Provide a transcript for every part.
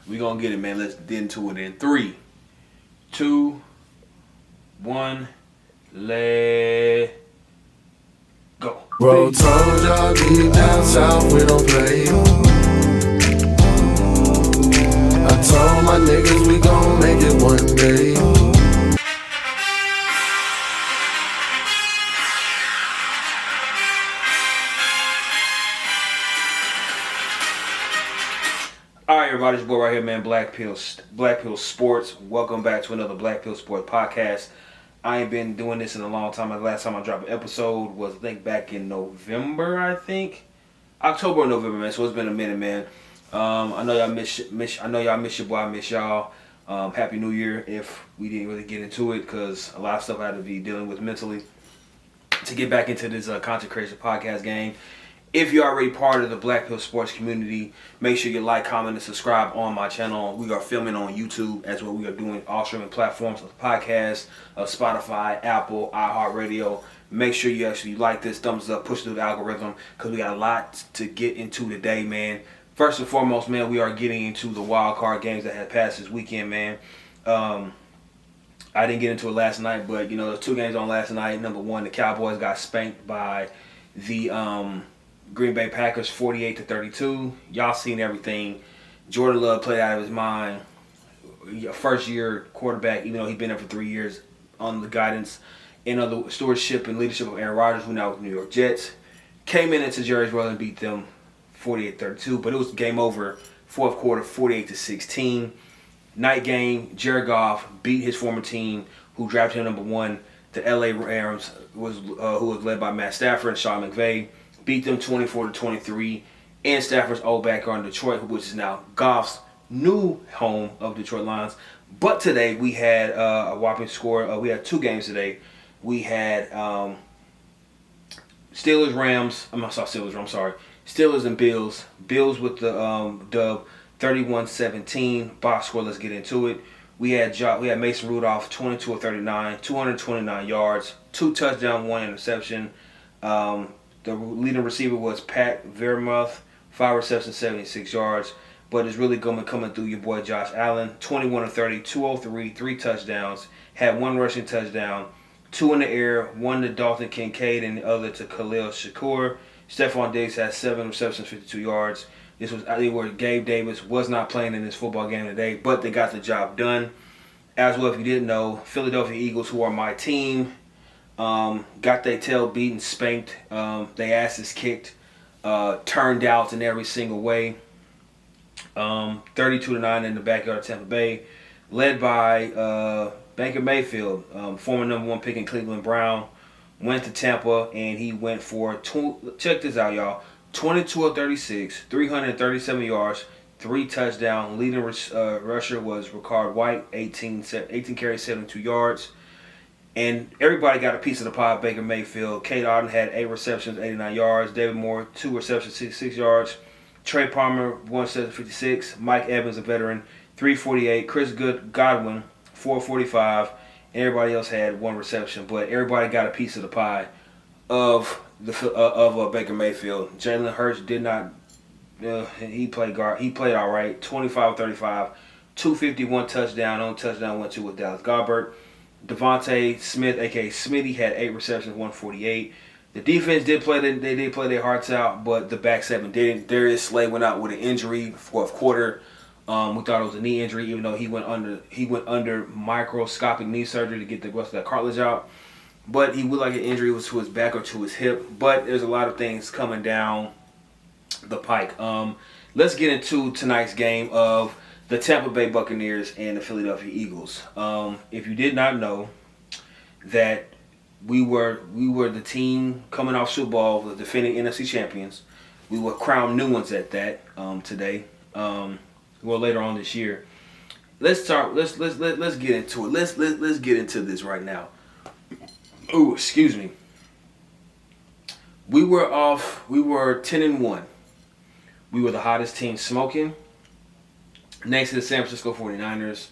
We gonna get it, man. Let's get into it in 3, 2, 1. Let go. Bro told y'all deep down south we don't play. I told my niggas we gon' make it one day. Alright, everybody, it's your boy right here, man. BlackPill Sports. Welcome back to another BlackPill Sports podcast. I ain't been doing this in a long time. The last time I dropped an episode was, I think, back in November, October or November, man. So it's been a minute, man. I know y'all miss your boy. I miss y'all. Happy New Year. If we didn't really get into it, because a lot of stuff I had to be dealing with mentally to get back into this content creation podcast game. If you're already part of the BlackPill Sports community, make sure you like, comment, and subscribe on my channel. We are filming on YouTube as well. We are doing all streaming platforms of podcasts, Spotify, Apple, iHeartRadio. Make sure you actually like this, thumbs up, push through the algorithm, because we got a lot to get into today, man. First and foremost, man, we are getting into the Wildcard games that had passed this weekend, man. I didn't get into it last night, but, you know, there's 2 games on last night. Number 1, the Cowboys got spanked by the Green Bay Packers 48-32. Y'all seen everything. Jordan Love played out of his mind. First year quarterback, even though he's been there for 3 years, on the guidance and other stewardship and leadership of Aaron Rodgers, who now with the New York Jets. Came into Jerry'sville and beat them 48-32, but it was game over. Fourth quarter, 48-16. Night game, Jared Goff beat his former team, who drafted him number 1. The LA Rams who was led by Matt Stafford and Sean McVay. Beat them 24-23 in Stafford's old backyard in Detroit, which is now Goff's new home of Detroit Lions. But today we had a whopping score. We had 2 games today. We had Steelers and Bills. Bills with the dub 31-17. Box score. Let's get into it. We had Mason Rudolph 22 of 39, 229 yards, 2 touchdowns, 1 interception. The leading receiver was Pat Vermuth, 5 receptions, 76 yards. But it's really coming through your boy Josh Allen, 21 of 30, 203, 3 touchdowns. Had 1 rushing touchdown, 2 in the air, 1 to Dalton Kincaid and the other to Khalil Shakur. Stephon Diggs had 7 receptions, 52 yards. This was, I think, where Gabe Davis was not playing in this football game today, but they got the job done. As well, if you didn't know, Philadelphia Eagles, who are my team, got their tail beaten, spanked, they asses kicked, turned out in every single way. 32-9 in the backyard of Tampa Bay, led by Baker Mayfield, former number 1 pick in Cleveland Brown, went to Tampa and he went for check this out, y'all. 22 of 36, 337 yards, 3 touchdowns. Leading rusher was Ricard White, 18 carries, 72 yards. And everybody got a piece of the pie. Baker Mayfield. Kate Auden had 8 receptions, 89 yards. David Moore, 2 receptions, 66 yards. Trey Palmer, 1 reception, 56. Mike Evans, a veteran, 348. Chris Godwin, 445. And everybody else had 1 reception. But everybody got a piece of the pie of Baker Mayfield. Jalen Hurts did not. He played guard. He played all right. 25-35, 251 touchdown. Only touchdown went to with Dallas Goedert. Devontae Smith, aka Smitty, had 8 receptions, 148. The defense did play their hearts out, but the back 7 didn't. Darius Slay went out with an injury, 4th quarter. We thought it was a knee injury, even though he went under microscopic knee surgery to get the rest of that cartilage out. But he would like an injury was to his back or to his hip. But there's a lot of things coming down the pike. Let's get into tonight's game of the Tampa Bay Buccaneers and the Philadelphia Eagles. If you did not know that we were the team coming off Super Bowl, the defending NFC champions. We were crowned new ones at that today. Well, later on this year. Let's get into it. Let's get into this right now. Oh, excuse me. We were 10-1. We were the hottest team smoking, next to the San Francisco 49ers.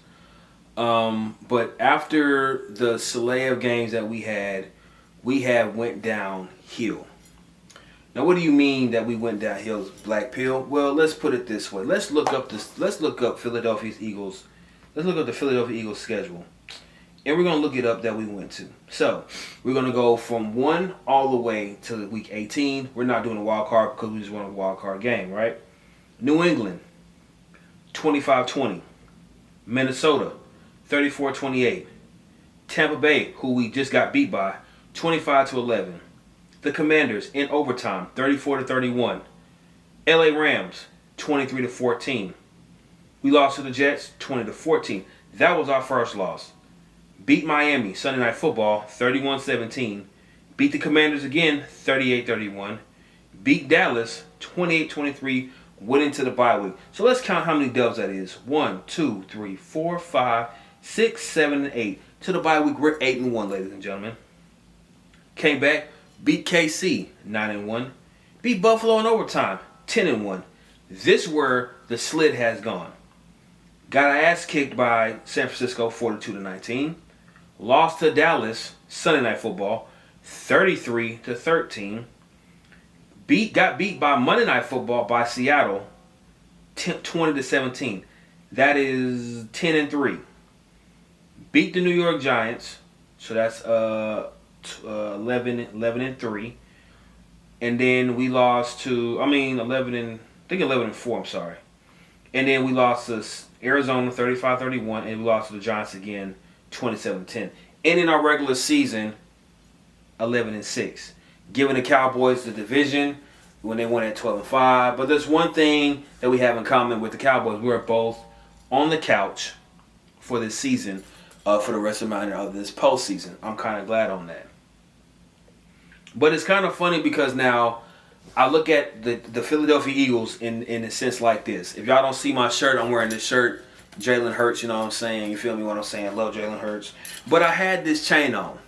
But after the slew of games that we had went downhill. Now, what do you mean that we went downhill, BlackPill? Well, let's put it this way. Let's look up Philadelphia Eagles. Let's look up the Philadelphia Eagles schedule, and we're gonna look it up that we went to. So we're gonna go from 1 all the way to week 18. We're not doing a wild card because we just won a wild card game, right? New England, 25-20. Minnesota, 34-28. Tampa Bay, who we just got beat by, 25-11. The Commanders in overtime, 34-31. LA Rams, 23-14. We lost to the Jets, 20-14. That was our first loss. Beat Miami, Sunday Night Football, 31-17. Beat the Commanders again, 38-31. Beat Dallas, 28-23. Went into the bye week. So let's count how many dubs that is. 1, 2, 3, 4, 5, 6, 7, and 8. To the bye week, we're 8-1, ladies and gentlemen. Came back, beat KC, 9-1. Beat Buffalo in overtime, 10-1. This is where the slid has gone. Got our ass kicked by San Francisco, 42-19. Lost to Dallas, Sunday Night Football, 33-13. Got beat by Monday Night Football by Seattle, 20-17. That is 10-3. Beat the New York Giants, so that's 11-3. And then we lost to 11-4. I'm sorry. And then we lost to Arizona 35-31, and we lost to the Giants again 27-10. And in our regular season, 11-6. Giving the Cowboys the division when they won at 12-5. But there's one thing that we have in common with the Cowboys. We're both on the couch for this season, for the rest of this postseason. I'm kind of glad on that. But it's kind of funny because now I look at the Philadelphia Eagles in a sense like this. If y'all don't see my shirt, I'm wearing this shirt. Jalen Hurts, you know what I'm saying? You feel me what I'm saying? I love Jalen Hurts. But I had this chain on.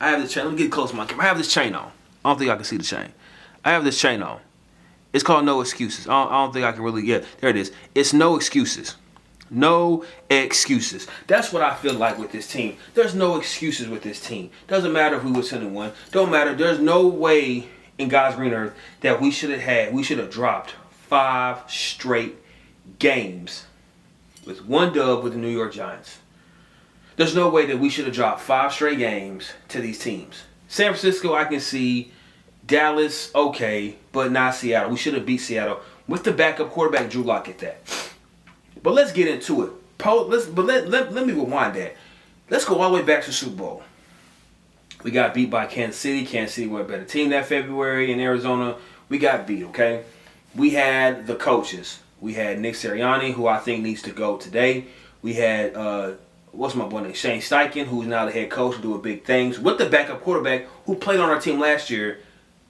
Let me get close to my camera. I have this chain on. I don't think I can see the chain. I have this chain on. It's called No Excuses. I don't think I can really get. There it is. It's No Excuses. No excuses. That's what I feel like with this team. There's no excuses with this team. Doesn't matter if we were 10-1. Don't matter. There's no way in God's green earth that we should have dropped 5 straight games with 1 dub with the New York Giants. There's no way that we should have dropped 5 straight games to these teams. San Francisco, I can see. Dallas, okay, but not Seattle. We should have beat Seattle with the backup quarterback, Drew Lock at that. But let's get into it. Let me rewind that. Let's go all the way back to the Super Bowl. We got beat by Kansas City. Kansas City were a better team that February. In Arizona, we got beat, okay? We had the coaches. We had Nick Sirianni, who I think needs to go today. We had, what's my boy name? Shane Steichen, who's now the head coach, doing big things. With the backup quarterback who played on our team last year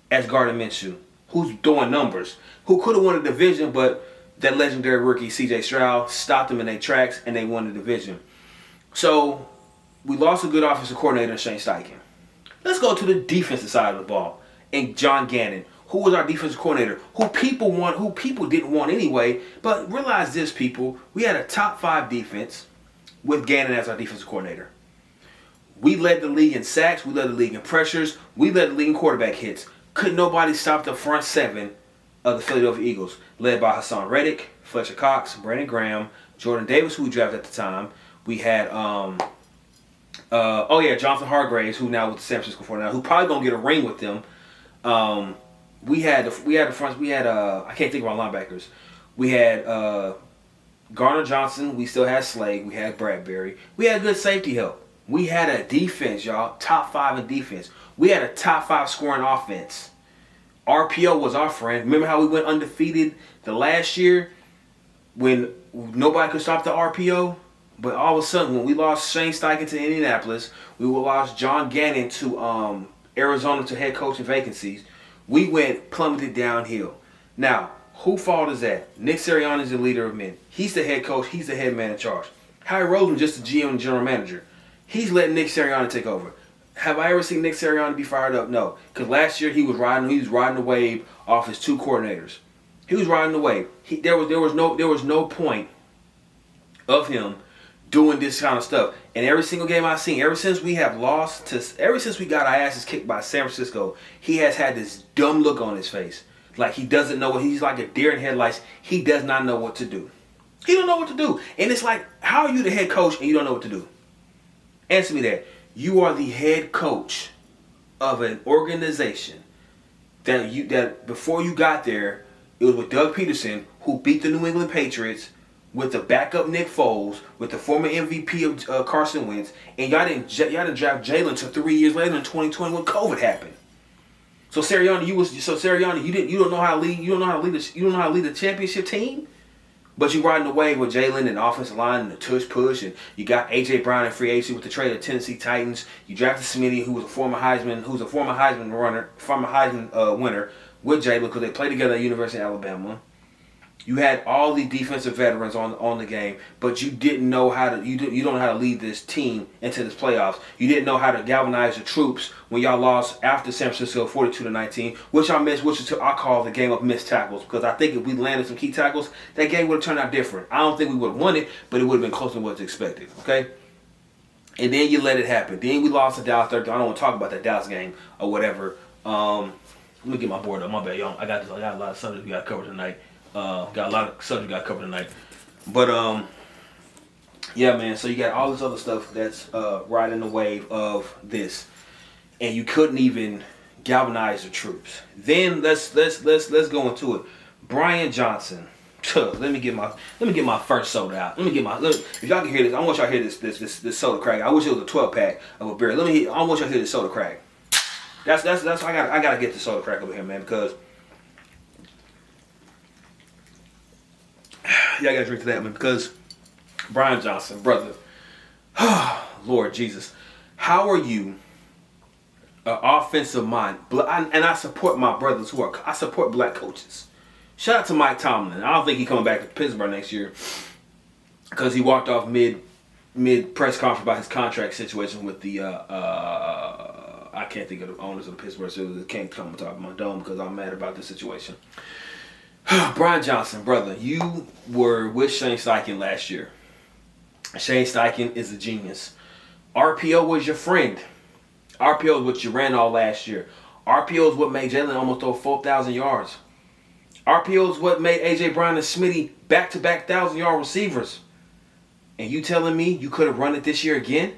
as Gardner Minshew, who's doing numbers, who could have won a division, but that legendary rookie C.J. Stroud stopped them in their tracks, and they won the division. So we lost a good offensive coordinator in Shane Steichen. Let's go to the defensive side of the ball. And John Gannon, who was our defensive coordinator, who people didn't want anyway. But realize this, people, we had a top 5 defense with Gannon as our defensive coordinator. We led the league in sacks. We led the league in pressures. We led the league in quarterback hits. Could nobody stop the front 7 of the Philadelphia Eagles, led by Hassan Reddick, Fletcher Cox, Brandon Graham, Jordan Davis, who we drafted at the time. We had Jonathan Hargraves, who now with the San Francisco 49ers, who probably gonna get a ring with them. We had the front. We had I can't think of our linebackers. We had Garner Johnson. We still had Slade. We had Bradbury. We had good safety help. We had a defense, y'all, top 5 in defense. We had a top 5 scoring offense. RPO was our friend. Remember how we went undefeated the last year when nobody could stop the RPO? But all of a sudden, when we lost Shane Steichen to Indianapolis, we lost John Gannon to Arizona to head coaching vacancies, we went plummeted downhill. Now, whose fault is that? Nick Sirianni is the leader of men. He's the head coach. He's the head man in charge. Harry Roseman just the GM and general manager. He's letting Nick Sirianni take over. Have I ever seen Nick Sirianni be fired up? No. Because last year he was riding the wave off his 2 coordinators. He was riding the wave. There was no point of him doing this kind of stuff. And every single game I've seen, ever since we got our asses kicked by San Francisco, he has had this dumb look on his face. Like he doesn't know he's like a deer in headlights. He does not know what to do. He don't know what to do. And it's like, how are you the head coach and you don't know what to do? Answer me that. You are the head coach of an organization that before you got there, it was with Doug Peterson, who beat the New England Patriots with the backup Nick Foles, with the former MVP of Carson Wentz, and y'all didn't draft Jalen until 3 years later in 2020 when COVID happened. So Sirianni, you don't know how to lead. You don't know how to lead a championship team. But you riding the wave with Jalen and the offensive line and the tush push, and you got A.J. Brown in free agency with the trade of Tennessee Titans. You drafted Smitty, who was a former Heisman winner with Jalen because they played together at University of Alabama. You had all the defensive veterans on the game, but you didn't know how to you don't know how to lead this team into this playoffs. You didn't know how to galvanize the troops when y'all lost after San Francisco 42-19, which I missed, which I call the game of missed tackles, because I think if we landed some key tackles, that game would have turned out different. I don't think we would have won it, but it would have been closer to what's expected. Okay. And then you let it happen. Then we lost to Dallas 13. I don't want to talk about that Dallas game or whatever. Let me get my board up. My bad, y'all. I got a lot of subjects we got covered tonight. Got a lot of subjects got covered tonight. But, yeah, man. So you got all this other stuff that's riding the wave of this. And you couldn't even galvanize the troops. Then let's go into it. Brian Johnson. Let me get my first soda out. If y'all can hear this, I want y'all to hear this soda crack. I wish it was a 12-pack of a beer. I want y'all to hear this soda crack. That's I gotta get the soda crack over here, man, because y'all gotta drink to that, man, because Brian Johnson, brother, Lord Jesus, how are you an offensive mind? And I support my brothers I support black coaches. Shout out to Mike Tomlin. I don't think he's coming back to Pittsburgh next year because he walked off mid press conference about his contract situation with the I can't think of the owners of the Pittsburgh Steelers. It can't come on top of my dome because I'm mad about this situation. Brian Johnson, brother, you were with Shane Steichen last year. Shane Steichen is a genius. RPO was your friend. RPO is what you ran all last year. RPO is what made Jalen almost throw 4,000 yards. RPO is what made A.J. Brown and Smitty back-to-back 1,000-yard receivers. And you telling me you could have run it this year again?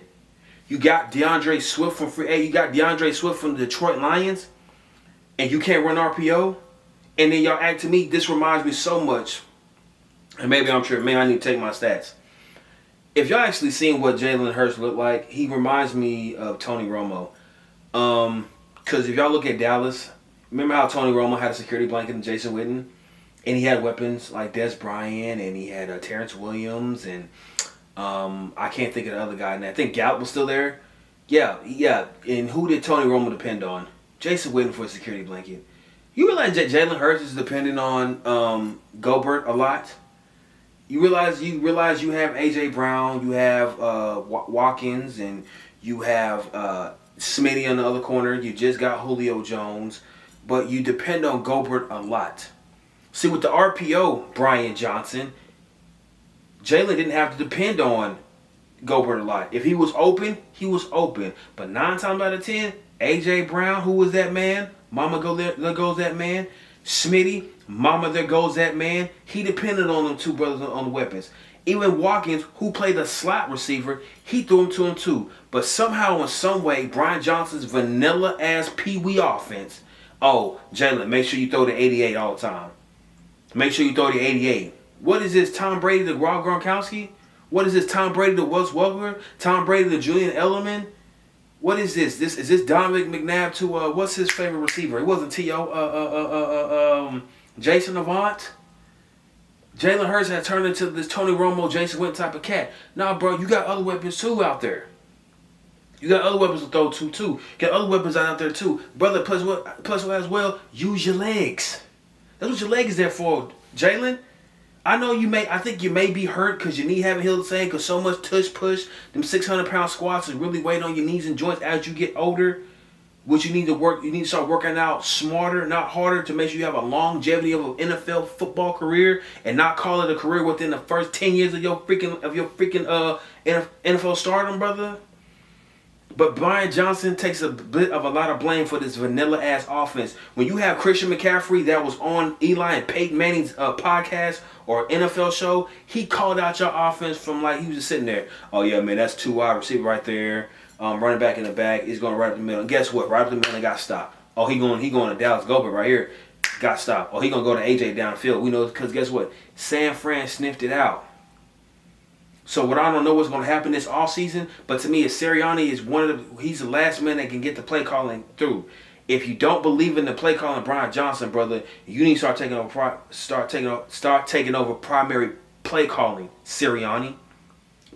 You got DeAndre Swift from the Detroit Lions, and you can't run RPO? And then y'all act to me, this reminds me so much, and maybe I'm sure, I need to take my stats. If y'all actually seen what Jalen Hurts looked like, he reminds me of Tony Romo. Because if y'all look at Dallas, remember how Tony Romo had a security blanket in Jason Witten? And he had weapons like Des Bryant, and he had Terrence Williams, and I can't think of the other guy. And I think Gallup was still there. Yeah. And who did Tony Romo depend on? Jason Witten for a security blanket. You realize that Jalen Hurts is dependent on Gobert a lot? You realize you have A.J. Brown, you have Watkins, and you have Smitty on the other corner. You just got Julio Jones. But you depend on Gobert a lot. See, with the RPO, Brian Johnson, Jalen didn't have to depend on Gobert a lot. If he was open, he was open. But 9 times out of 10, A.J. Brown, who was that man? Mama, there goes that man. Smitty, mama, there goes that man. He depended on them two brothers on the weapons. Even Watkins, who played a slot receiver, he threw him to him too. But somehow, in some way, Brian Johnson's vanilla-ass pee-wee offense, oh, Jalen, make sure you throw the 88 all the time. Make sure you throw the 88. What is this, Tom Brady to Rob Gronkowski? What is this, Tom Brady to Wes Welker? Tom Brady to Julian Edelman? What is this? Is this Dominic McNabb to what's his favorite receiver? It wasn't T.O. Jason Avant. Jalen Hurts had turned into this Tony Romo, Jason Witten type of cat. Nah, bro, you got other weapons too out there. You got other weapons to throw to too. You got other weapons out there too, brother. Plus as well, use your legs. That's what your leg is there for, Jalen. I think you may be hurt because your knee haven't healed the same because so much tush push. Them 600-pound squats is really weighing on your knees and joints as you get older. What you need to start working out smarter, not harder, to make sure you have a longevity of an NFL football career, and not call it a career within the first 10 years of your freaking NFL stardom, brother. But Brian Johnson takes a lot of blame for this vanilla ass offense. When you have Christian McCaffrey that was on Eli and Peyton Manning's podcast or NFL show, he called out your offense from like he was just sitting there. Oh yeah, man, that's 2 wide receiver right there. Running back in the back, he's going right up the middle. And guess what? Right up the middle, got stopped. Oh, he going to Dallas Goedert right here, got stopped. Oh, he going to go to AJ downfield. We know because guess what? San Fran sniffed it out. So what I don't know what's going to happen this offseason, but to me, Sirianni is he's the last man that can get the play calling through. If you don't believe in the play calling, Brian Johnson, brother, you need to start taking over primary play calling, Sirianni.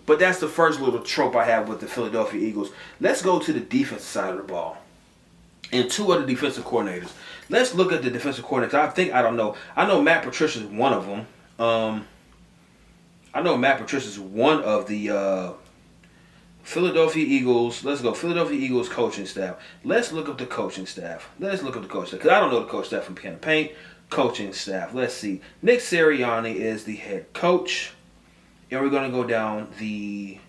But that's the first little trope I have with the Philadelphia Eagles. Let's go to the defensive side of the ball. And 2 other defensive coordinators. Let's look at the defensive coordinators. I know Matt Patricia is one of them. I know Matt Patricia is one of the Philadelphia Eagles. Let's go. Philadelphia Eagles coaching staff. Let's look up the coaching staff. Because I don't know the coaching staff from Can of Paint. Coaching staff. Let's see. Nick Sirianni is the head coach. And we're going to go down the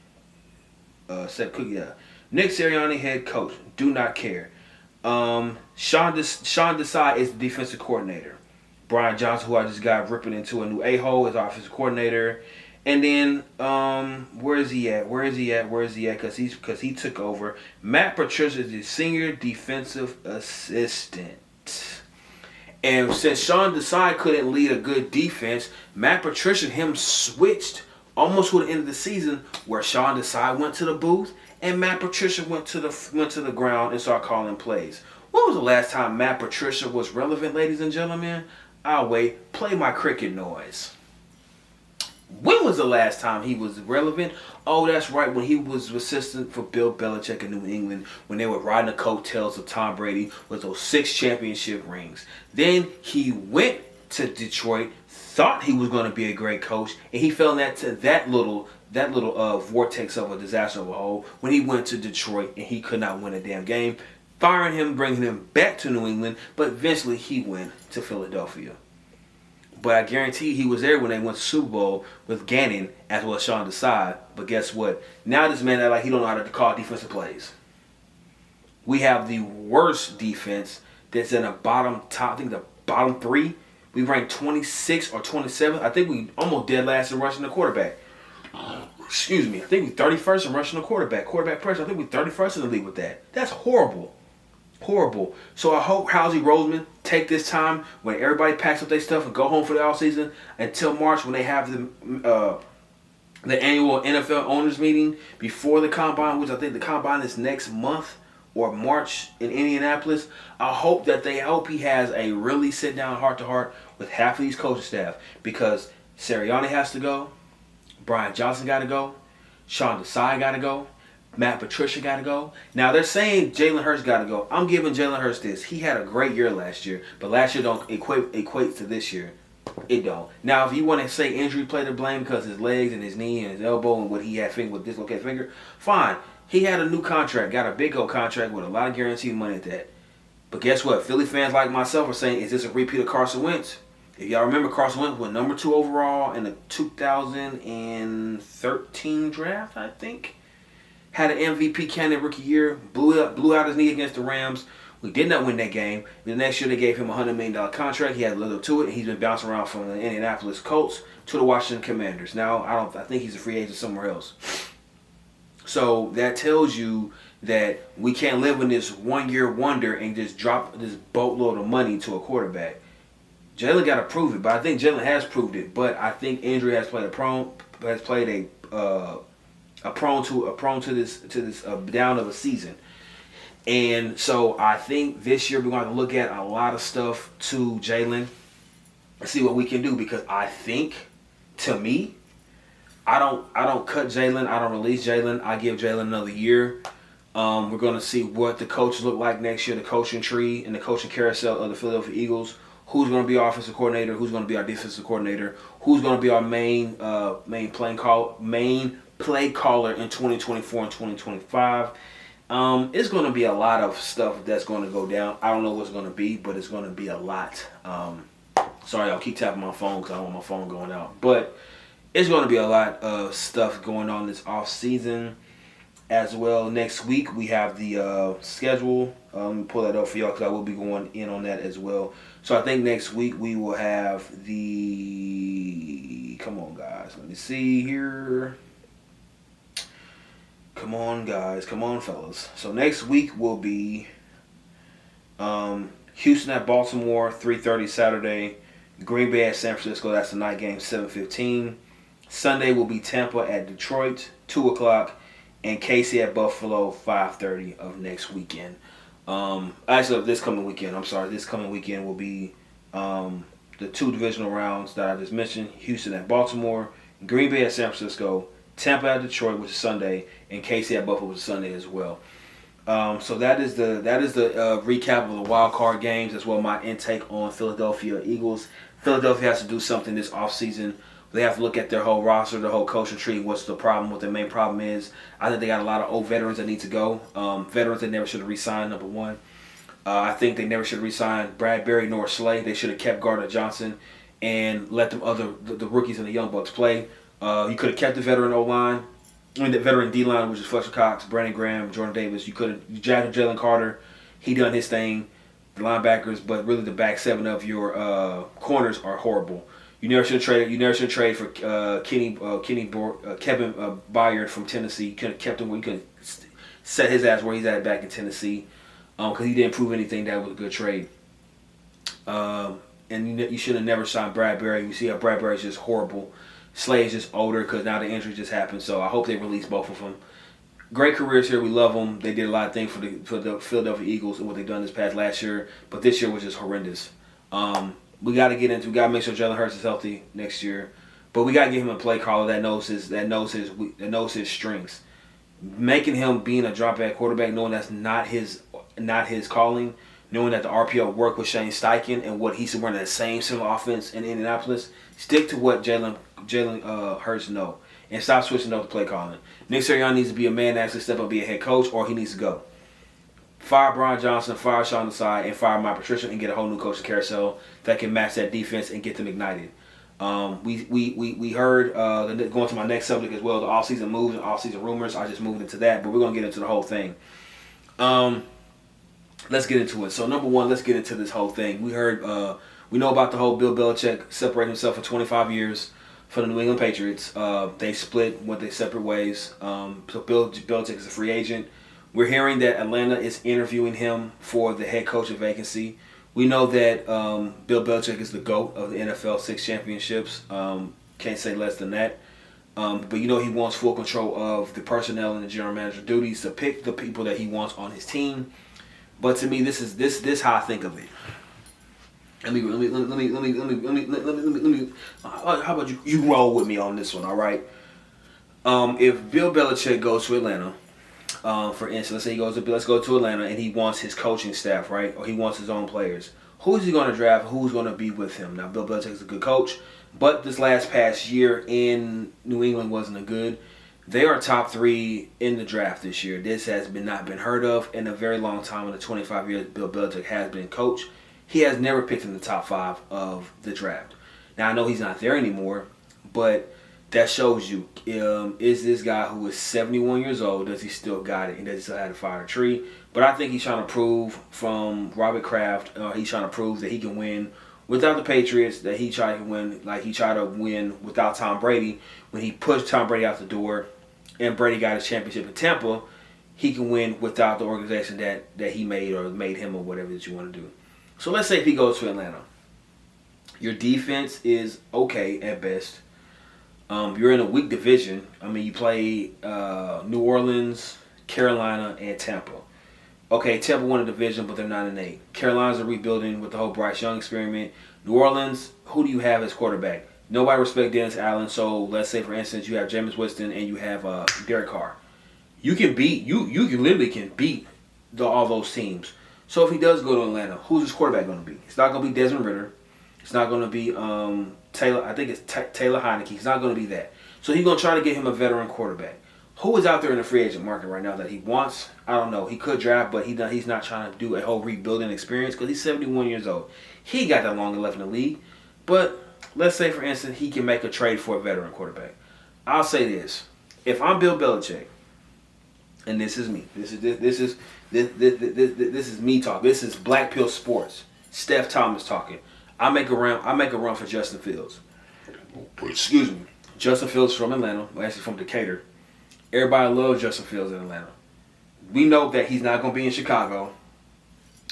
Nick Sirianni, head coach. Do not care. Sean Desai is the defensive coordinator. Brian Johnson, who I just got ripping into a new a-hole, is offensive coordinator. And then where is he at? Because he took over. Matt Patricia is the senior defensive assistant. And since Sean Desai couldn't lead a good defense, Matt Patricia him switched almost to the end of the season, where Sean Desai went to the booth and Matt Patricia went to the ground and started calling plays. When was the last time Matt Patricia was relevant, ladies and gentlemen? I'll wait. Play my cricket noise. When was the last time he was relevant? Oh, that's right, when he was assistant for Bill Belichick in New England, when they were riding the coattails of Tom Brady with those 6 championship rings. Then he went to Detroit, thought he was going to be a great coach, and he fell into that little vortex of a disaster of a hole when he went to Detroit and he could not win a damn game. Firing him, bringing him back to New England, but eventually he went to Philadelphia. But I guarantee he was there when they went to Super Bowl with Gannon as well as Sean Desai. But guess what? Now this man he don't know how to call defensive plays. We have the worst defense that's in the bottom 3. We ranked 26 or 27. I think we almost dead last in rushing the quarterback. Excuse me. I think we 31st in rushing the quarterback. Quarterback pressure. I think we 31st in the league with that. That's horrible. Horrible. So I hope Housey Roseman take this time when everybody packs up their stuff and go home for the offseason until March when they have the annual NFL owners meeting before the combine, which I think the combine is next month or March in Indianapolis. I hope he has a really sit down heart to heart with half of these coaching staff, because Sirianni has to go, Brian Johnson got to go, Sean Desai got to go, Matt Patricia got to go. Now they're saying Jalen Hurts got to go. I'm giving Jalen Hurts this. He had a great year last year, but last year don't equate to this year. It don't. Now if you want to say injury play to blame because his legs and his knee and his elbow and what he had with dislocated finger, fine. He had a new contract, got a big old contract with a lot of guaranteed money at that. But guess what? Philly fans like myself are saying, is this a repeat of Carson Wentz? If y'all remember, Carson Wentz was number 2 overall in the 2013 draft, I think. Had an MVP candidate rookie year, blew out his knee against the Rams. We did not win that game. The next year they gave him a $100 million contract. He had a little to it, and he's been bouncing around from the Indianapolis Colts to the Washington Commanders. Now I think he's a free agent somewhere else. So that tells you that we can't live in this 1-year wonder and just drop this boatload of money to a quarterback. Jalen got to prove it, but I think Jalen has proved it. But I think injury has played a prone to this down of a season. And so I think this year we're going to look at a lot of stuff to Jalen and see what we can do, because I think, to me, I don't cut Jalen. I don't release Jalen. I give Jalen another year. We're going to see what the coaches look like next year, the coaching tree and the coaching carousel of the Philadelphia Eagles. Who's going to be our offensive coordinator? Who's going to be our defensive coordinator? Who's going to be our main play caller in 2024 and 2025? It's going to be a lot of stuff that's going to go down. I don't know what's going to be, but it's going to be a lot. Sorry, I'll keep tapping my phone because I don't want my phone going out. But it's going to be a lot of stuff going on this off season as well. Next week we have the schedule. Let me pull that up for y'all because I will be going in on that as well. So I think next week we will have the. Come on, guys. Let me see here. Come on, guys. Come on, fellas. So next week will be Houston at Baltimore, 3:30 Saturday. Green Bay at San Francisco. That's the night game, 7:15. Sunday will be Tampa at Detroit, 2 o'clock. And KC at Buffalo, 5:30 of next weekend. Actually, this coming weekend. I'm sorry. This coming weekend will be the 2 divisional rounds that I just mentioned. Houston at Baltimore. Green Bay at San Francisco. Tampa at Detroit, which is Sunday, and KC at Buffalo, which is Sunday as well. So that is the recap of the wild card games as well. My intake on Philadelphia Eagles. Philadelphia has to do something this offseason. They have to look at their whole roster, the whole coaching tree. What's the problem? What their main problem is? I think they got a lot of old veterans that need to go. Veterans that never should have re-signed. Number one, I think they never should have re-signed Bradbury nor Slay. They should have kept Gardner Johnson and let them the rookies and the young bucks play. You could have kept the veteran O-line, the veteran D-line, which is Fletcher Cox, Brandon Graham, Jordan Davis. You could have jacked Jalen Carter. He done his thing. The linebackers, but really the back 7 of your corners are horrible. You never should trade for Kevin Byard from Tennessee. You could have kept him where you could set his ass where he's at back in Tennessee, because he didn't prove anything. That was a good trade. And you should have never signed Bradbury. You see how Bradbury is just horrible. Slay is just older because now the injury just happened. So I hope they release both of them. Great careers here. We love them. They did a lot of things for the Philadelphia Eagles and what they've done this past last year. But this year was just horrendous. We got to make sure Jalen Hurts is healthy next year. But we got to give him a play caller that knows his strengths. Making him being a drop back quarterback, knowing that's not his calling, knowing that the RPO worked with Shane Steichen and what he's running that same similar offense in Indianapolis. Stick to what Jalen Hurts know and stop switching up the play calling. Nick Sirianni needs to be a man that actually step up, be a head coach, or he needs to go. Fire Brian Johnson, fire Sean Desai, and fire Mike Patricia and get a whole new coaching carousel that can match that defense and get them ignited. We heard going to my next subject as well, the offseason moves and offseason rumors. I just moved into that, but we're gonna get into the whole thing. Let's get into it. So number one, let's get into this whole thing. We know about the whole Bill Belichick separating himself for 25 years from the New England Patriots. They split, went their separate ways. So Bill Belichick is a free agent. We're hearing that Atlanta is interviewing him for the head coaching vacancy. We know that Bill Belichick is the GOAT of the NFL, 6 championships. Can't say less than that. But he wants full control of the personnel and the general manager duties to pick the people that he wants on his team. But to me, this is how I think of it. Let me. How about you roll with me on this one? All right. If Bill Belichick goes to Atlanta, for instance, let's go to Atlanta, and he wants his coaching staff, right, or he wants his own players. Who is he going to draft? Who's going to be with him? Now, Bill Belichick is a good coach, but this past year in New England wasn't a good. They are top 3 in the draft this year. This has not been heard of in a very long time in the 25 years Bill Belichick has been coach. He has never picked in the top 5 of the draft. Now, I know he's not there anymore, but that shows you, is this guy who is 71 years old, does he still got it, and does he still have to fire a tree? But I think he's trying to prove from Robert Kraft, he's trying to prove that he can win without the Patriots, that he tried to win like he tried to win without Tom Brady. When he pushed Tom Brady out the door and Brady got his championship in Tampa, he can win without the organization that he made or made him or whatever that you want to do. So let's say if he goes to Atlanta. Your defense is okay at best. You're in a weak division. I mean, you play New Orleans, Carolina, and Tampa. Okay, Tampa won a division, but they're 9-8. Carolina's are rebuilding with the whole Bryce Young experiment. New Orleans, who do you have as quarterback? Nobody respects Dennis Allen, so let's say, for instance, you have Jameis Winston and you have Derek Carr. You can literally beat all those teams. So if he does go to Atlanta, who's his quarterback going to be? It's not going to be Desmond Ridder. It's not going to be Taylor. I think it's Taylor Heineke. It's not going to be that. So he's going to try to get him a veteran quarterback. Who is out there in the free agent market right now that he wants? I don't know. He could draft, but he's not trying to do a whole rebuilding experience because he's 71 years old. He got that long left in the league. But let's say, for instance, he can make a trade for a veteran quarterback. I'll say this: if I'm Bill Belichick, and this is me, this is me talking. This is BlackPill Sports. Steph Thomas talking. I make a run for Justin Fields. Excuse me. Justin Fields from Atlanta, well, actually from Decatur. Everybody loves Justin Fields in Atlanta. We know that he's not going to be in Chicago.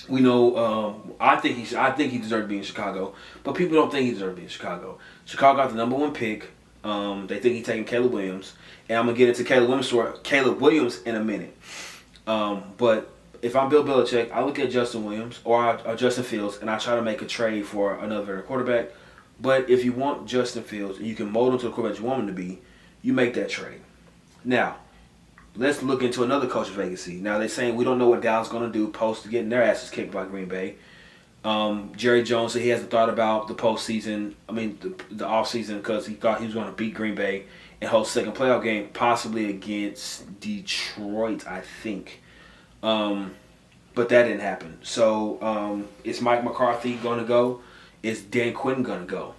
We know. I think he deserves to be in Chicago, but people don't think he deserves to be in Chicago. Chicago got the number 1 pick. They think he's taking Caleb Williams, and I'm gonna get into Caleb Williams in a minute. But if I'm Bill Belichick, I look at Justin Williams or Justin Fields, and I try to make a trade for another quarterback. But if you want Justin Fields and you can mold him to the quarterback you want him to be, you make that trade. Now, let's look into another coaching vacancy. Now, they're saying we don't know what Dallas is going to do post getting their asses kicked by Green Bay. Jerry Jones said he hasn't thought about the postseason, the offseason, because he thought he was going to beat Green Bay and host second playoff game, possibly against Detroit, I think. But that didn't happen. So is Mike McCarthy going to go? Is Dan Quinn going to go?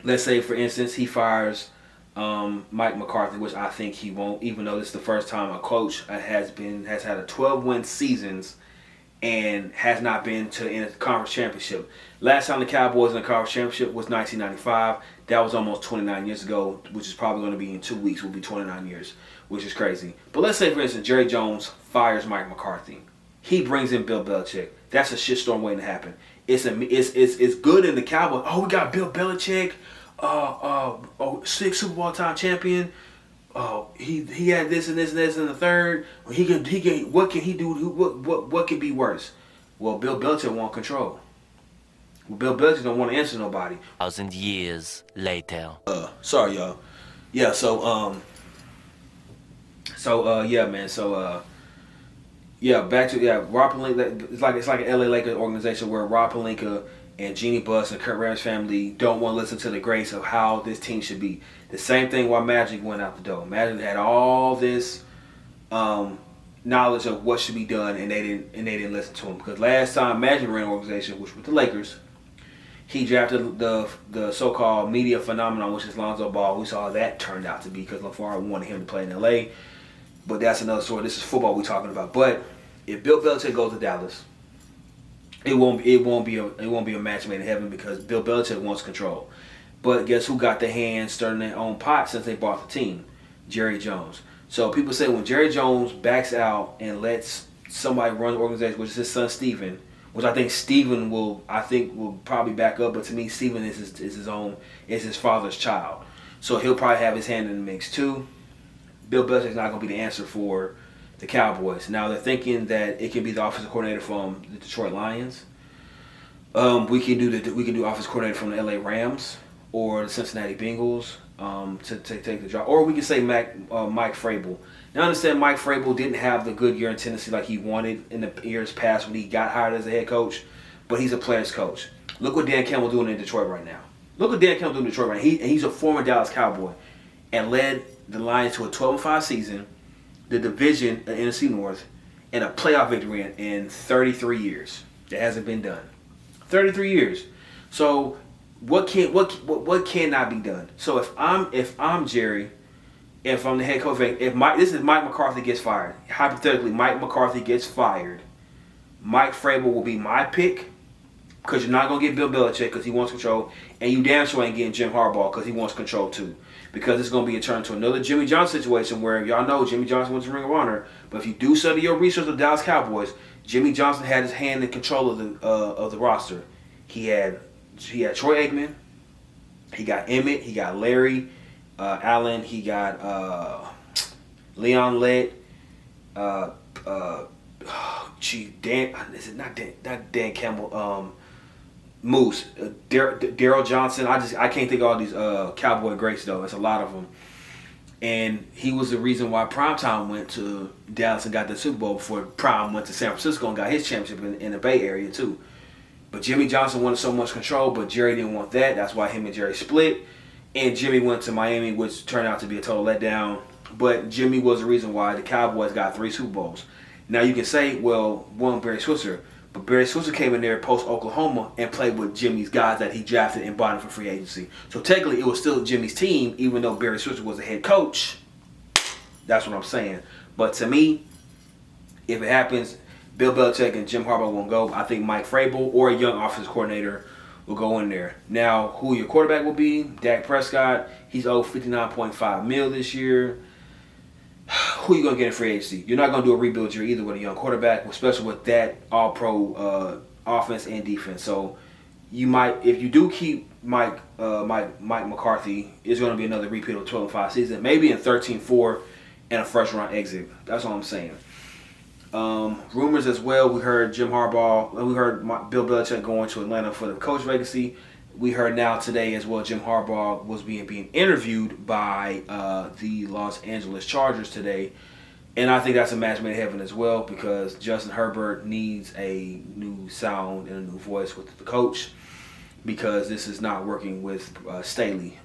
Let's say, for instance, he fires Mike McCarthy, which I think he won't, even though this is the first time a coach has had a 12-win seasons and has not been to the conference championship. Last time the Cowboys in the conference championship was 1995. That was almost 29 years ago, which is probably going to be in 2 weeks. Will be 29 years, which is crazy. But let's say, for instance, Jerry Jones fires Mike McCarthy. He brings in Bill Belichick. That's a shitstorm waiting to happen. It's good in the Cowboys. Oh, we got Bill Belichick, 6 Super Bowl time champion. He had this and this and this and the third. He can. What can he do? What can be worse? Well, Bill Belichick want control. Bill Belichick don't want to answer nobody. 1,000 years later. Sorry, y'all. Yeah. Yeah, man. Back to Rob Pelinka. It's like an LA Lakers organization where Rob Pelinka and Jeannie Buss and Kurt Rambis family don't want to listen to the grace of how this team should be. The same thing while Magic went out the door. Magic had all this knowledge of what should be done, and they didn't listen to him. Because last time Magic ran an organization, which was the Lakers, he drafted the so-called media phenomenon, which is Lonzo Ball. We saw how that turned out to be because LaFleur wanted him to play in LA. But that's another story. This is football we're talking about. But if Bill Belichick goes to Dallas, it won't be a match made in heaven because Bill Belichick wants control. But guess who got their hands stirring their own pot since they bought the team? Jerry Jones. So people say when Jerry Jones backs out and lets somebody run the organization, which is his son Steven, which I think Steven will probably back up, but to me Steven is his father's child. So he'll probably have his hand in the mix too. Bill Belichick's not going to be the answer for the Cowboys. Now they're thinking that it can be the offensive coordinator from the Detroit Lions. We can do offensive coordinator from the LA Rams or the Cincinnati Bengals to take the job, or we can say Mike Vrabel. Now I understand Mike Vrabel didn't have the good year in Tennessee like he wanted in the years past when he got hired as a head coach, but he's a player's coach. Look what Dan Campbell doing in Detroit right now. Look what Dan Campbell doing in Detroit right now. He's a former Dallas Cowboy and led the Lions to a 12-5 season, the division, the NFC North, and a playoff victory in 33 years. That hasn't been done. 33 years. So what cannot be done? So if I'm Jerry, if I'm the head coach, if Mike McCarthy gets fired, hypothetically Mike McCarthy gets fired, Mike Vrabel will be my pick because you're not gonna get Bill Belichick because he wants control, and you damn sure ain't getting Jim Harbaugh because he wants control too. Because it's going to be a turn to another Jimmy Johnson situation where y'all know Jimmy Johnson went to Ring of Honor. But if you do study your research of the Dallas Cowboys, Jimmy Johnson had his hand in control of the roster. He had Troy Aikman, he got Emmett, he got Larry Allen, he got Leon Lett, Dan Campbell, Moose, Daryl Johnson. I can't think of all these Cowboy greats though. It's a lot of them, and he was the reason why Primetime went to Dallas and got the Super Bowl before Prime went to San Francisco and got his championship in the Bay Area too. But Jimmy Johnson wanted so much control, but Jerry didn't want that. That's why him and Jerry split, and Jimmy went to Miami, which turned out to be a total letdown. but Jimmy was the reason why the Cowboys got 3 Super Bowls. Now you can say, well, one Barry Switzer, but Barry Switzer came in there post Oklahoma and played with Jimmy's guys that he drafted and bought him for free agency. So technically, it was still Jimmy's team, even though Barry Switzer was the head coach. That's what I'm saying. But to me, if it happens, Bill Belichick and Jim Harbaugh won't go. I think Mike Vrabel or a young offensive coordinator will go in there. Now, who your quarterback will be? Dak Prescott. He's owed $59.5 million this year. Who are you going to get in free agency? You're not going to do a rebuild year either with a young quarterback, especially with that all-pro offense and defense. So you might, if you do keep Mike McCarthy, it's going to be another repeat of 12-5 season, maybe in 13-4 and a first-round exit. That's all I'm saying. Rumors as well. We heard Jim Harbaugh. We heard Bill Belichick going to Atlanta for the coach vacancy. We heard now today as well Jim Harbaugh was being interviewed by the Los Angeles Chargers today. And I think that's a match made in heaven as well, because Justin Herbert needs a new sound and a new voice with the coach, because this is not working with Staley.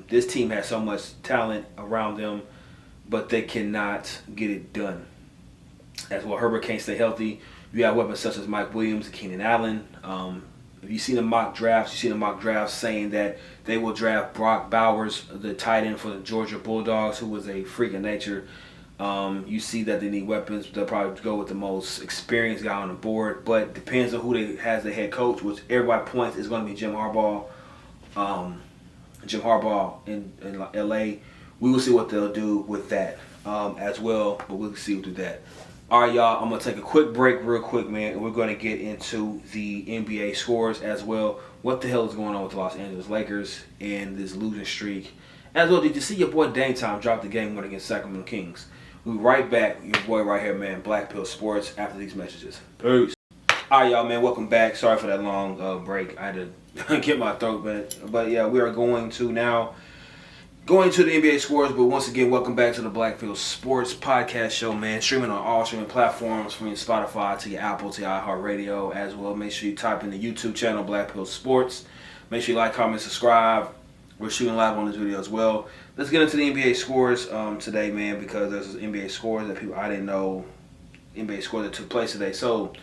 This team has so much talent around them, but they cannot get it done. As well, Herbert can't stay healthy. You have weapons such as Mike Williams and Keenan Allen. If you see the mock drafts, saying that they will draft Brock Bowers, the tight end for the Georgia Bulldogs, who was a freak of nature. You see that they need weapons. They'll probably go with the most experienced guy on the board, but depends on who has the head coach, which everybody points is going to be Jim Harbaugh. Jim Harbaugh in L.A. We will see what they'll do with that as well, but we'll see through that. All right, y'all, I'm going to take a quick break real quick, man, and we're going to get into the NBA scores as well. What the hell is going on with the Los Angeles Lakers and this losing streak? As well, did you see your boy Dame Time drop the game win against Sacramento Kings? We'll be right back. Your boy right here, man, BlackPill Sports, after these messages. Peace. All right, y'all, man, welcome back. Sorry for that long break. I had to get my throat back. But, yeah, we are going to now going to the NBA scores, but once again, welcome back to the BlackPill Sports podcast show, man. Streaming on all streaming platforms, from your Spotify to your Apple to your iHeartRadio as well. Make sure you type in the YouTube channel, BlackPill Sports. Make sure you like, comment, subscribe. We're shooting live on this video as well. Let's get into the NBA scores today, man, because there's NBA scores that I didn't know NBA scores that took place today. So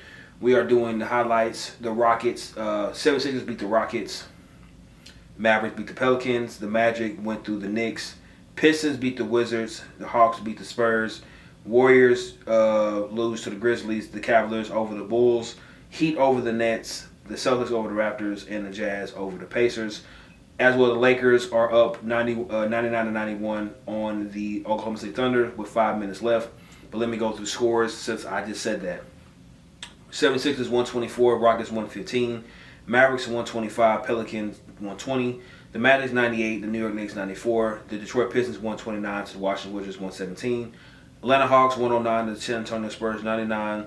we are doing the highlights. The Rockets, 76ers beat the Rockets. Mavericks beat the Pelicans. The Magic went through the Knicks. Pistons beat the Wizards. The Hawks beat the Spurs. Warriors lose to the Grizzlies. The Cavaliers over the Bulls. Heat over the Nets. The Celtics over the Raptors. And the Jazz over the Pacers. As well, the Lakers are up 99-91 on the Oklahoma City Thunder with 5 minutes left. But let me go through scores since I just said that. 76ers 124, Rockets 115, Mavericks 125, Pelicans 120, the Magic 98, the New York Knicks 94, the Detroit Pistons 129 to the Washington Wizards 117, Atlanta Hawks 109 to the San Antonio Spurs 99,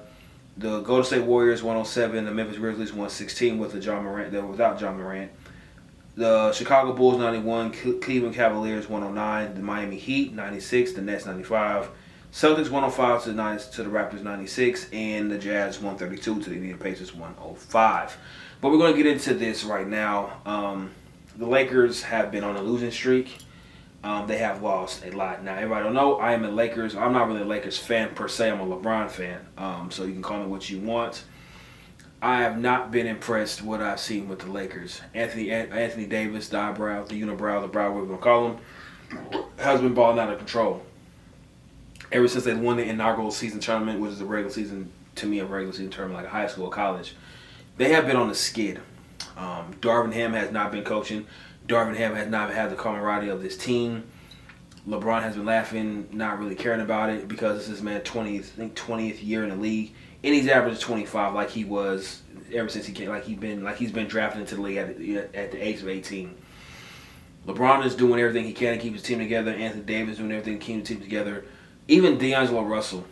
the Golden State Warriors 107, the Memphis Grizzlies 116 without John Morant. The Chicago Bulls 91, Cleveland Cavaliers 109, the Miami Heat 96, the Nets 95, Celtics 105 to the Raptors 96, and the Jazz 132 to the Indiana Pacers 105. But we're going to get into this right now. The Lakers have been on a losing streak. They have lost a lot. Now, everybody don't know, I'm not really a Lakers fan per se. I'm a LeBron fan. So you can call me what you want. I have not been impressed with what I've seen with the Lakers. Anthony Davis, the eyebrow, the unibrow, the brow, whatever we're going to call him, has been balling out of control. Ever since they won the inaugural season tournament, which is a regular season, to me, a regular season tournament like a high school or college, they have been on the skid. Darvin Ham has not been coaching. Darvin Ham has not had the camaraderie of this team. LeBron has been laughing, not really caring about it, because this is his man 20th year in the league. And he's averaged 25 like he was ever since he came, like he's been drafted into the league at the age of 18. LeBron is doing everything he can to keep his team together. Anthony Davis is doing everything to keep the team together. Even D'Angelo Russell,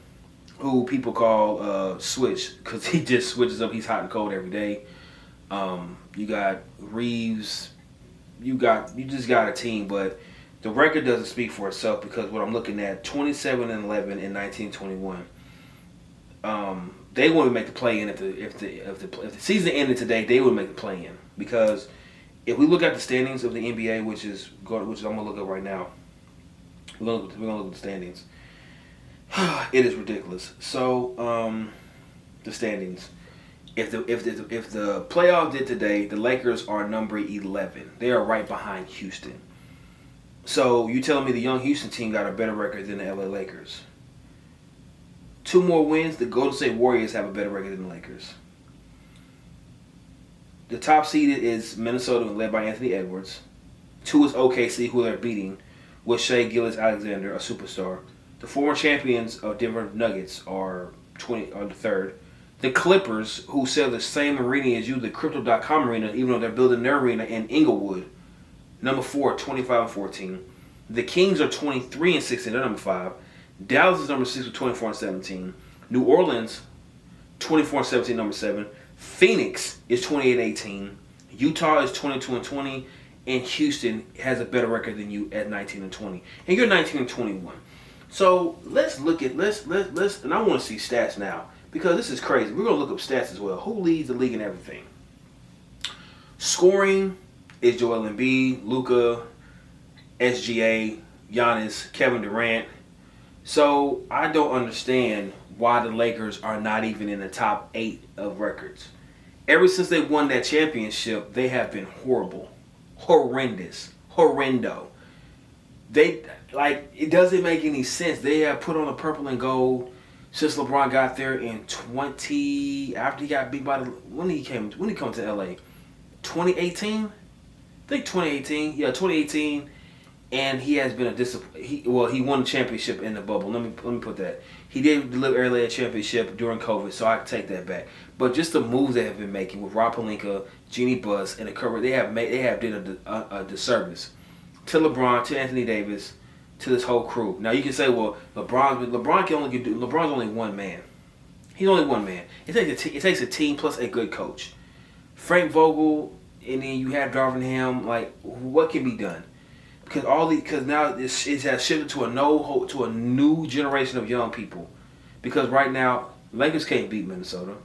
who people call Switch, because he just switches up. He's hot and cold every day. You got Reeves. You just got a team, but the record doesn't speak for itself, because what I'm looking at, 27-11 in 1921. They wouldn't make the play-in if the season ended today. They would make the play-in, because if we look at the standings of the NBA, which I'm gonna look at right now, We're gonna look at the standings. It is ridiculous. So the standings. If the playoffs did today, the Lakers are number 11. They are right behind Houston. So you telling me the young Houston team got a better record than the LA Lakers? 2 more wins, the Golden State Warriors have a better record than the Lakers. The top seeded is Minnesota, led by Anthony Edwards. 2 is OKC, who they're beating, with Shai Gilgeous-Alexander, a superstar. The former champions of Denver Nuggets are the third. The Clippers, who sell the same arena as you, the Crypto.com arena, even though they're building their arena in Inglewood, number 4, 25-14. The Kings are 23-16, they're number 5. Dallas is number 6 with 24-17. New Orleans, 24-17, number 7. Phoenix is 28-18. Utah is 22-20. And Houston has a better record than you at 19-20. And you're 19-21. So let's look at and I want to see stats now because this is crazy. We're gonna look up stats as well. Who leads the league in everything? Scoring is Joel Embiid, Luka, SGA, Giannis, Kevin Durant. So I don't understand why the Lakers are not even in the top 8 of records. Ever since they won that championship, they have been horrible, horrendous, horrendo. It doesn't make any sense. They have put on a purple and gold since LeBron got there in after he got beat by when he came to LA, 2018. I think 2018. Yeah, 2018. And he has been he won the championship in the bubble. Let me put that. He did deliver LA a championship during COVID, so I can take that back. But just the moves they have been making with Rob Pelinka, Jeannie Buss, and the cover, they have did a disservice to LeBron, to Anthony Davis, to this whole crew. Now you can say, well, LeBron's only one man. He's only one man. It takes a team plus a good coach. Frank Vogel, and then you have Darvin Ham. Like, what can be done? Because now it has shifted to a new generation of young people. Because right now, Lakers can't beat Minnesota.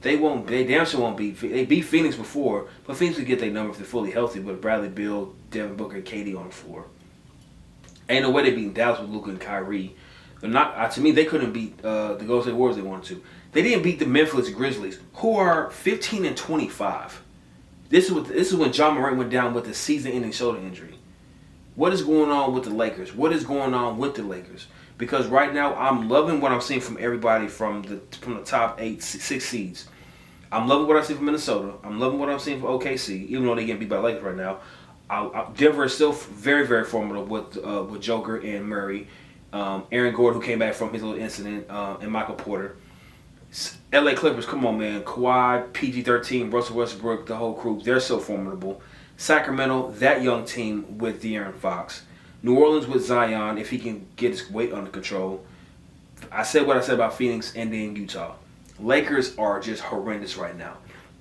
They damn sure won't beat. They beat Phoenix before, but Phoenix would get their number if they're fully healthy with Bradley Beal, Devin Booker, and KD on the floor. Ain't no way they beat Dallas with Luka and Kyrie. They're not. To me, they couldn't beat the Golden State Warriors they wanted to. They didn't beat the Memphis Grizzlies, who are 15-25. This is when John Morant went down with a season-ending shoulder injury. What is going on with the Lakers? What is going on with the Lakers? Because right now, I'm loving what I'm seeing from everybody from the top 6 seeds. I'm loving what I see from Minnesota. I'm loving what I'm seeing from OKC, even though they get beat by the Lakers right now. Denver is still very, very formidable with Joker and Murray. Aaron Gordon, who came back from his little incident, and Michael Porter. LA Clippers, come on, man. Kawhi, PG-13, Russell Westbrook, the whole crew, they're so formidable. Sacramento, that young team with De'Aaron Fox. New Orleans with Zion, if he can get his weight under control. I said what I said about Phoenix and then Utah. Lakers are just horrendous right now.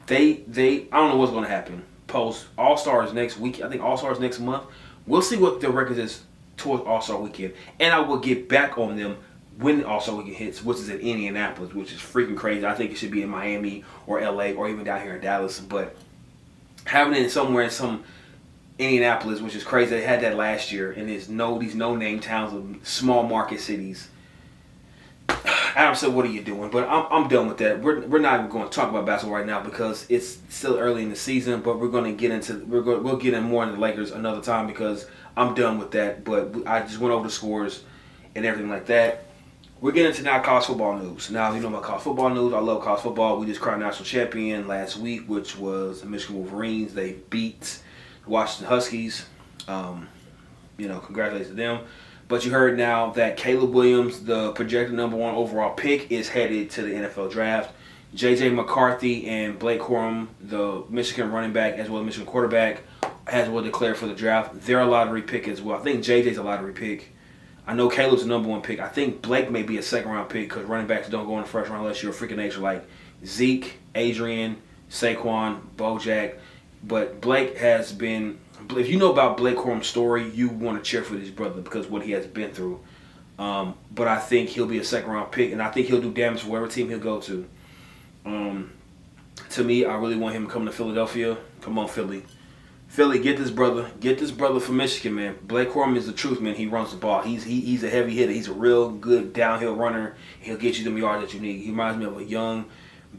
I don't know what's going to happen. Post All-Stars next week. I think All-Stars next month. We'll see what their record is towards All-Star Weekend. And I will get back on them when All-Star Weekend hits, which is in Indianapolis, which is freaking crazy. I think it should be in Miami or LA or even down here in Dallas. But having it somewhere in some Indianapolis, which is crazy. They had that last year. And there's these no-name towns of small market cities. Adam said, "What are you doing?" But I'm done with that. We're not even going to talk about basketball right now because it's still early in the season. But we'll get in more into the Lakers another time because I'm done with that. But I just went over the scores and everything like that. We're getting into now college football news. Now, you know about college football news. I love college football. We just crowned national champion last week, which was the Michigan Wolverines. They beat the Washington Huskies. Congratulations to them. But you heard now that Caleb Williams, the projected number 1 overall pick, is headed to the NFL draft. J.J. McCarthy and Blake Corum, the Michigan running back as well as Michigan quarterback, has well declared for the draft. They're a lottery pick as well. I think J.J.'s a lottery pick. I know Caleb's the number 1 pick. I think Blake may be a second-round pick because running backs don't go in the first round unless you're a freaking nature like Zeke, Adrian, Saquon, Bojack. But Blake has been... If you know about Blake Corum's story, you want to cheer for this brother because what he has been through. But I think he'll be a second-round pick, and I think he'll do damage for whatever team he'll go to. To me, I really want him to come to Philadelphia. Come on, Philly. Philly, get this brother from Michigan, man. Blake Corum is the truth, man. He runs the ball. He's a heavy hitter. He's a real good downhill runner. He'll get you the yards that you need. He reminds me of a young,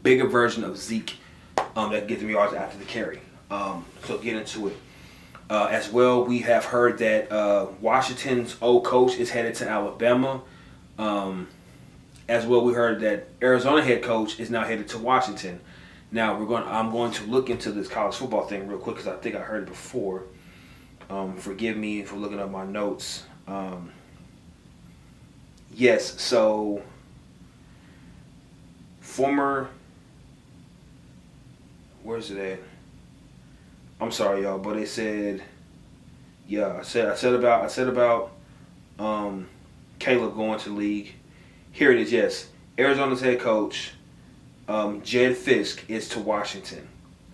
bigger version of Zeke that can get the yards after the carry. So get into it. As well, we have heard that Washington's old coach is headed to Alabama. As well, we heard that Arizona head coach is now headed to Washington. Now I'm going to look into this college football thing real quick because I think I heard it before. Forgive me for looking up my notes. Yes, so where's it at? I'm sorry, y'all, but it said, yeah, I said about Caleb going to the league. Here it is. Yes, Arizona's head coach, Jed Fisk, is to Washington.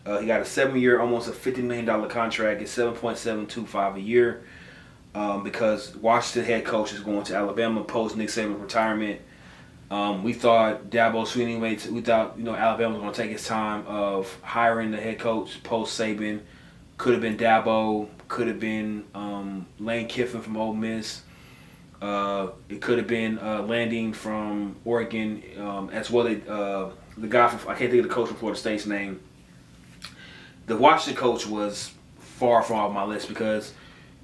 He got a 7-year, almost a $50 million contract. It's $7.725 a year because Washington head coach is going to Alabama post Nick Saban's retirement. We thought Dabo Swinney we thought Alabama was going to take its time of hiring the head coach post Saban. Could have been Dabo. Could have been Lane Kiffin from Ole Miss. It could have been Landing from Oregon. As well, the guy from, I can't think of the coach from Florida State's name. The Washington coach was far from off my list because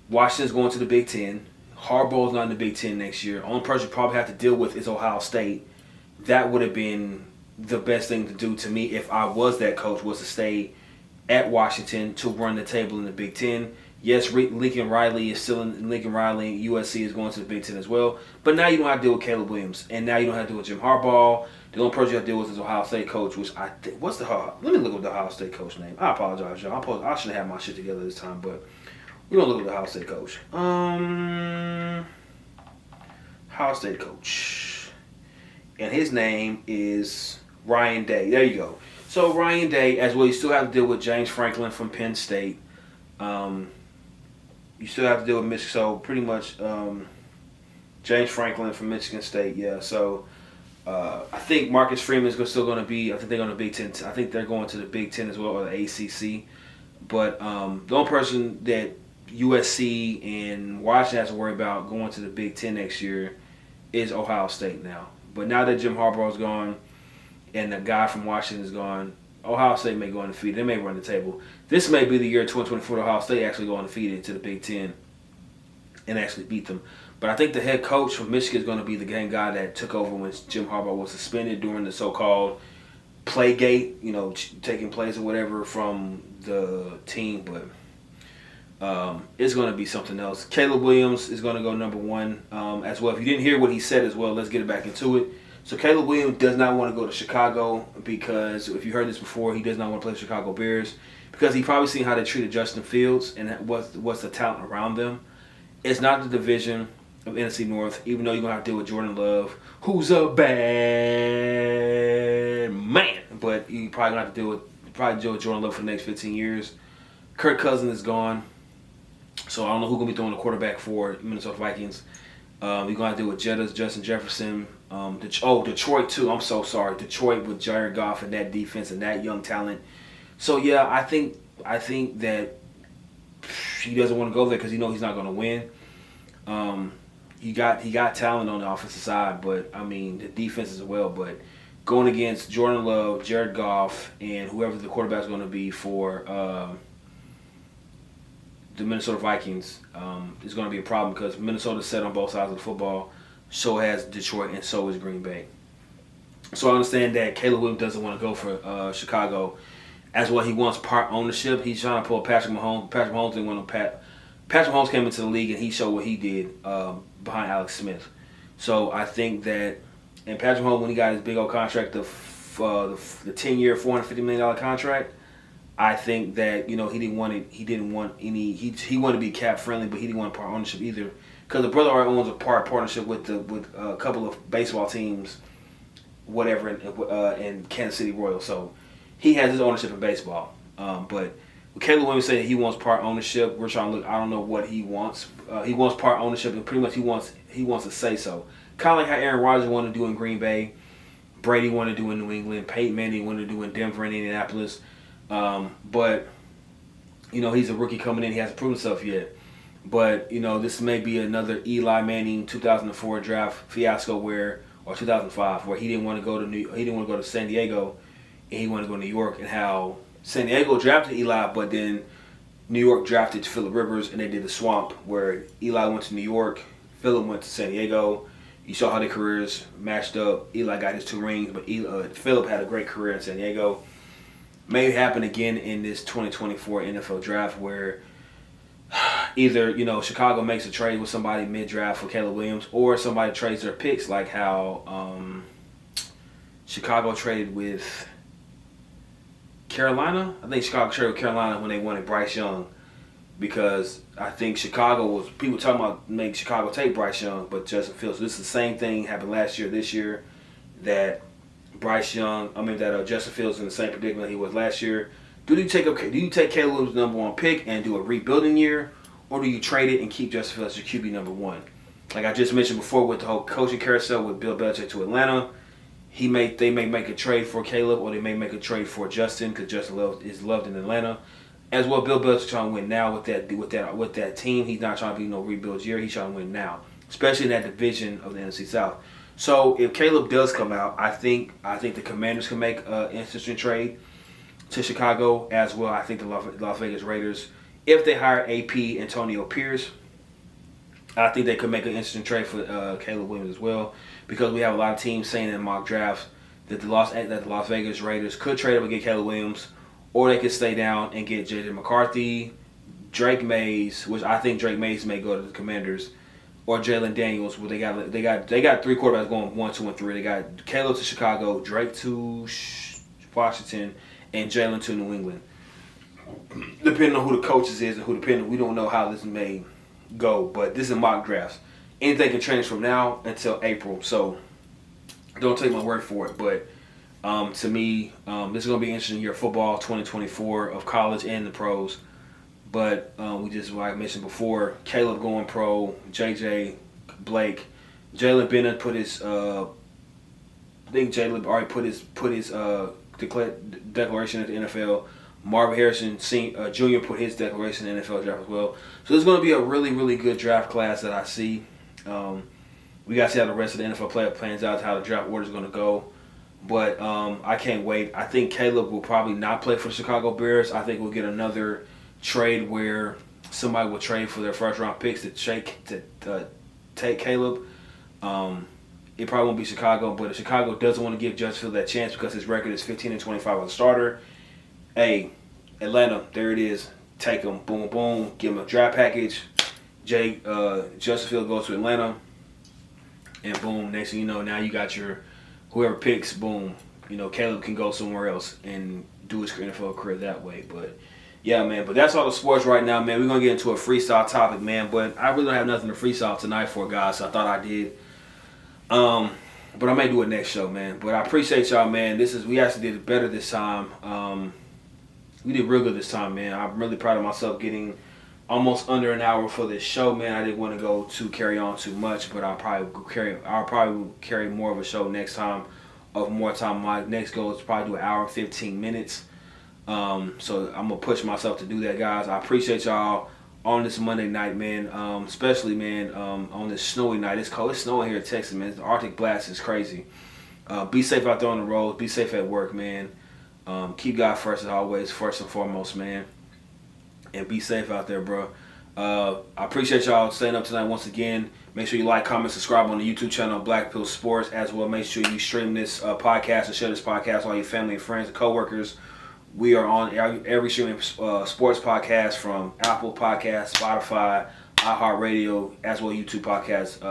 Washington's going to the Big Ten. Harbaugh's not in the Big Ten next year. Only person you probably have to deal with is Ohio State. That would have been the best thing to do to me if I was that coach, was to stay at Washington to run the table in the Big Ten. Yes, Lincoln Riley is still in Lincoln Riley. USC is going to the Big Ten as well. But now you don't have to deal with Caleb Williams. And now you don't have to deal with Jim Harbaugh. The only person you have to deal with is Ohio State coach, which I think, let me look up the Ohio State coach name. I apologize, y'all. I shouldn't have my shit together this time, but we're going to look at the Ohio State coach. Ohio State coach. And his name is Ryan Day. There you go. So Ryan Day, as well, you still have to deal with James Franklin from Penn State. You still have to deal with Michigan. So pretty much James Franklin from Michigan State. Yeah. So I think Marcus Freeman is still going to be. I think they're going to Big Ten. I think they're going to the Big Ten as well, or the ACC. But the only person that USC and Washington has to worry about going to the Big Ten next year is Ohio State now. But now that Jim Harbaugh is gone and the guy from Washington is gone, Ohio State may go undefeated. They may run the table. This may be the year 2024 Ohio State actually go undefeated to the Big Ten and actually beat them. But I think the head coach from Michigan is going to be the game guy that took over when Jim Harbaugh was suspended during the so-called Playgate, taking place or whatever from the team. But it's going to be something else. Caleb Williams is going to go number one as well. If you didn't hear what he said as well, let's get it back into it. So Caleb Williams does not want to go to Chicago because, if you heard this before, he does not want to play the Chicago Bears because he probably seen how they treated Justin Fields and what's the talent around them. It's not the division of NFC North, even though you're going to have to deal with Jordan Love, who's a bad man. But you probably going to have to deal with Jordan Love for the next 15 years. Kirk Cousins is gone. So I don't know who's going to be throwing the quarterback for Minnesota Vikings. You're going to have to deal with Justin Jefferson. Detroit too. I'm so sorry. Detroit with Jared Goff and that defense and that young talent. So yeah, I think that he doesn't want to go there because he knows he's not going to win. He got talent on the offensive side, but I mean the defense as well. But going against Jordan Love, Jared Goff, and whoever the quarterback's going to be for the Minnesota Vikings is going to be a problem because Minnesota's set on both sides of the football. So has Detroit, and so is Green Bay. So I understand that Caleb Williams doesn't want to go for Chicago. As well, he wants part ownership. He's trying to pull Patrick Mahomes. Patrick Mahomes didn't want to Patrick Mahomes came into the league, and he showed what he did behind Alex Smith. So I think that, and Patrick Mahomes, when he got his big old contract, the 10-year, $450 million contract, I think that he didn't want it. He didn't want any. He wanted to be cap friendly, but he didn't want part ownership either. Because the brother already owns a partnership with a couple of baseball teams, whatever, in Kansas City Royals. So he has his ownership in baseball. But with Caleb Williams saying he wants part ownership, we're trying to look. I don't know what he wants. He wants part ownership, and pretty much he wants to say so. Kind of like how Aaron Rodgers wanted to do in Green Bay, Brady wanted to do in New England, Peyton Manning wanted to do in Denver and Indianapolis. But he's a rookie coming in. He hasn't proven himself yet. But, this may be another Eli Manning 2004 draft fiasco or 2005, where he didn't want to go to San Diego, and he wanted to go to New York, and how San Diego drafted Eli, but then New York drafted Phillip Rivers, and they did the swamp, where Eli went to New York, Phillip went to San Diego. You saw how their careers matched up. Eli got his 2 rings, but Phillip had a great career in San Diego. May happen again in this 2024 NFL draft, where either, Chicago makes a trade with somebody mid-draft for Caleb Williams, or somebody trades their picks, like how Chicago traded with Carolina. I think Chicago traded with Carolina when they wanted Bryce Young, because I think people talking about make Chicago take Bryce Young, but Justin Fields. This is the same thing happened last year, this year, that Justin Fields in the same predicament he was last year. Do you take Caleb Williams' number 1 pick and do a rebuilding year, or do you trade it and keep Justin Fields as your QB number 1? Like I just mentioned before with the whole coaching carousel with Bill Belichick to Atlanta, they may make a trade for Caleb, or they may make a trade for Justin, because Justin is loved in Atlanta. As well, Bill Belichick trying to win now with that team. He's not trying to be no rebuild year. He's trying to win now, especially in that division of the NFC South. So if Caleb does come out, I think the Commanders can make an interesting trade to Chicago as well. I think the Las Vegas Raiders, if they hire AP Antonio Pierce, I think they could make an interesting trade for Caleb Williams as well, because we have a lot of teams saying in mock drafts that the Las Vegas Raiders could trade up and get Caleb Williams, or they could stay down and get J.J. McCarthy, Drake Mays, which I think Drake Mays may go to the Commanders, or Jalen Daniels. Where they got 3 quarterbacks going 1, 2, and 3. They got Caleb to Chicago, Drake to Washington, and Jalen to New England. Depending on who the coaches is and we don't know how this may go, but this is mock drafts. Anything can change from now until April, so don't take my word for it. But to me, this is going to be an interesting year of football, 2024, of college and the pros. But like I mentioned before, Caleb going pro, JJ, Blake, Jalen Bennett put his. I think Jalen already put his declaration at the NFL. Marvin Harrison Jr. put his declaration in the NFL draft as well. So it's going to be a really, really good draft class that I see. We got to see how the rest of the NFL playoff plans out, how the draft order is going to go. But I can't wait. I think Caleb will probably not play for the Chicago Bears. I think we'll get another trade where somebody will trade for their first-round picks to take Caleb. It probably won't be Chicago, but if Chicago doesn't want to give Justin Fields that chance because his record is 15-25 as a starter, hey, Atlanta, there it is. Take him, boom, boom, give him a draft package. Justin Fields goes to Atlanta, and boom, next thing you know, now you got your whoever picks, boom. Caleb can go somewhere else and do his NFL career that way. But yeah, man. But that's all the sports right now, man. We're gonna get into a freestyle topic, man. But I really don't have nothing to freestyle tonight for, guys. So I thought I did. But I may do it next show, man. But I appreciate y'all, man. We actually did better this time. We did real good this time, man. I'm really proud of myself getting almost under an hour for this show, man. I didn't want to carry on too much, but I'll probably carry more of a show next time, of more time. My next goal is to probably do an hour and 15 minutes. So I'm gonna push myself to do that, guys. I appreciate y'all on this Monday night, man. Especially, man, on this snowy night. It's cold. It's snowing here in Texas, man. The Arctic blast is crazy. Be safe out there on the road. Be safe at work, man. Keep God first as always, first and foremost, man. And be safe out there, bro. I appreciate y'all staying up tonight once again. Make sure you like, comment, subscribe on the YouTube channel, BlackPill Sports, as well. Make sure you stream this podcast and share this podcast with all your family and friends and coworkers. We are on every streaming sports podcast from Apple Podcasts, Spotify, iHeartRadio, as well YouTube podcasts,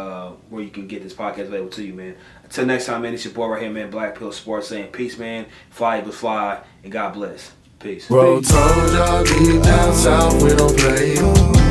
where you can get this podcast available to you, man. Until next time, man, it's your boy right here, man, BlackPill Sports, saying peace, man. Fly, Eagles, fly, and God bless. Peace. Bro told y'all deep down south we don't play.